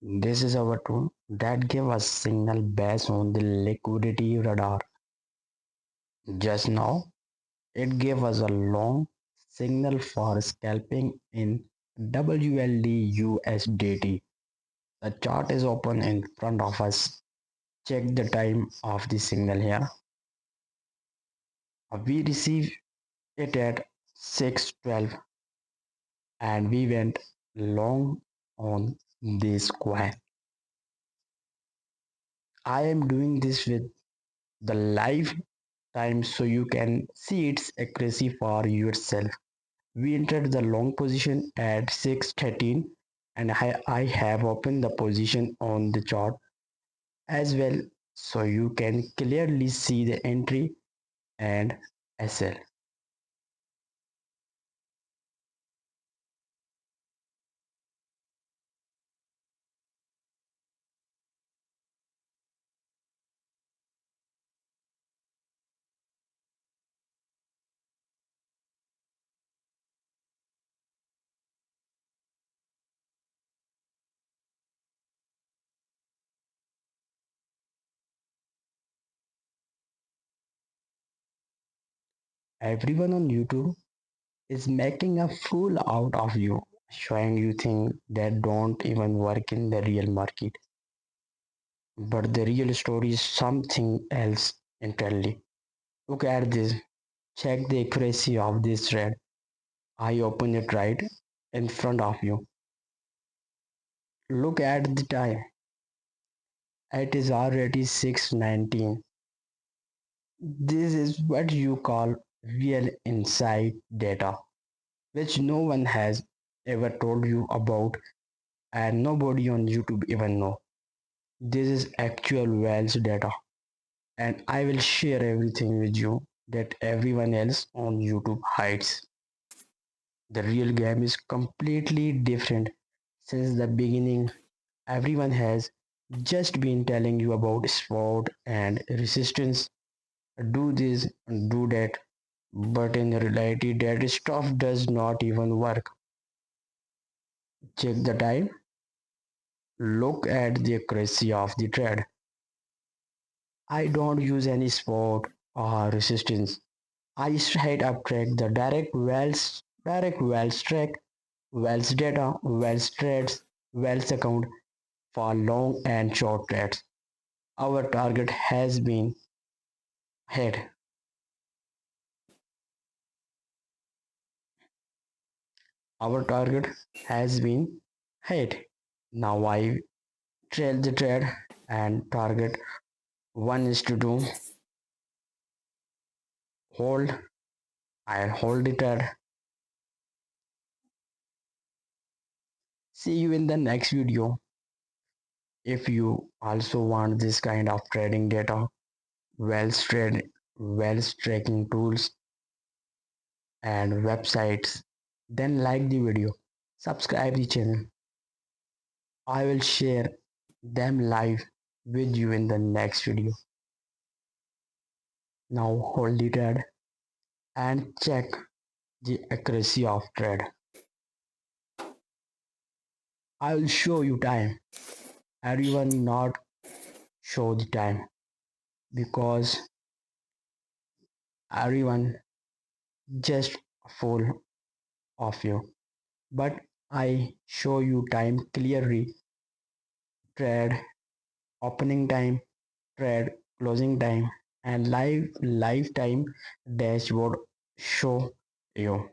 This is our tool that give us signal based on the liquidity radar. Just now, it gave us a long signal for scalping in WLD USDT. The chart is open in front of us. Check the time of the signal here. We received it at 6:12 and we went long on this coin. I am doing this with the live time so you can see its accuracy for yourself. We entered the long position at 6:13 and I have opened the position on the chart as well so you can clearly see the entry and SL. Everyone on YouTube is making a fool out of you, showing you things that don't even work in the real market. But the real story is something else entirely. Look at this. Check the accuracy of this thread. I open it right in front of you. Look at the time. It is already 6:19. This is what you call real inside data, which no one has ever told you about and nobody on YouTube even know. This is actual Wells data and I will share everything with you that everyone else on YouTube hides. The real game is completely different. Since the beginning, everyone has just been telling you about sport and resistance. Do this, do that. But in reality, that stuff does not even work. Check the time. Look at the accuracy of the thread. I don't use any sport or resistance. I straight up track the direct wells track, wells data, wells trades, wells account for long and short trades. Our target has been hit. Our target has been hit. Now I trail the trade and target 1 is to 2. Hold. I'll hold the trade. See you in the next video. If you also want this kind of trading data, Wells tracking tools and websites, then like the video, subscribe the channel. I will share them live with you in the next video. Now hold the trade and check the accuracy of trade. I will show you time. Everyone not show the time because everyone just full of you. But I show you time clearly. Trade opening time, trade closing time, and lifetime dashboard show you.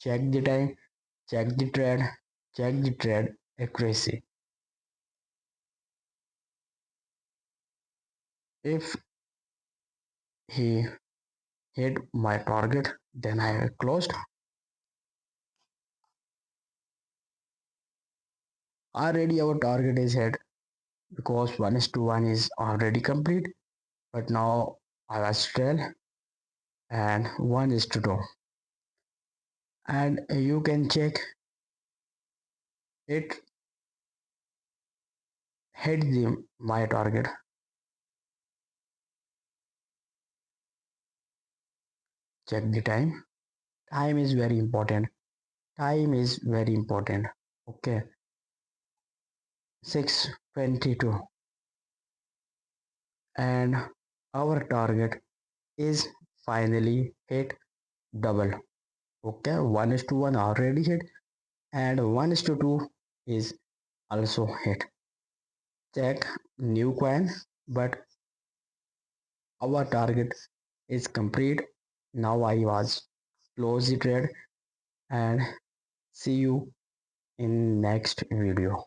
Check the time, check the trade, check the trade accuracy. If he hit my target, then I closed. Already our target is hit because 1 is to 1 is already complete. But now I was trail and 1 is to 2. And you can check it hit my target. Check the time. Time is very important. Time is very important. Okay. 622, and our target is finally hit double. Okay, 1 is to 1 already hit, and 1 is to 2 is also hit. Check new coin, but our target is complete. Now I was close the trade and see you in next video.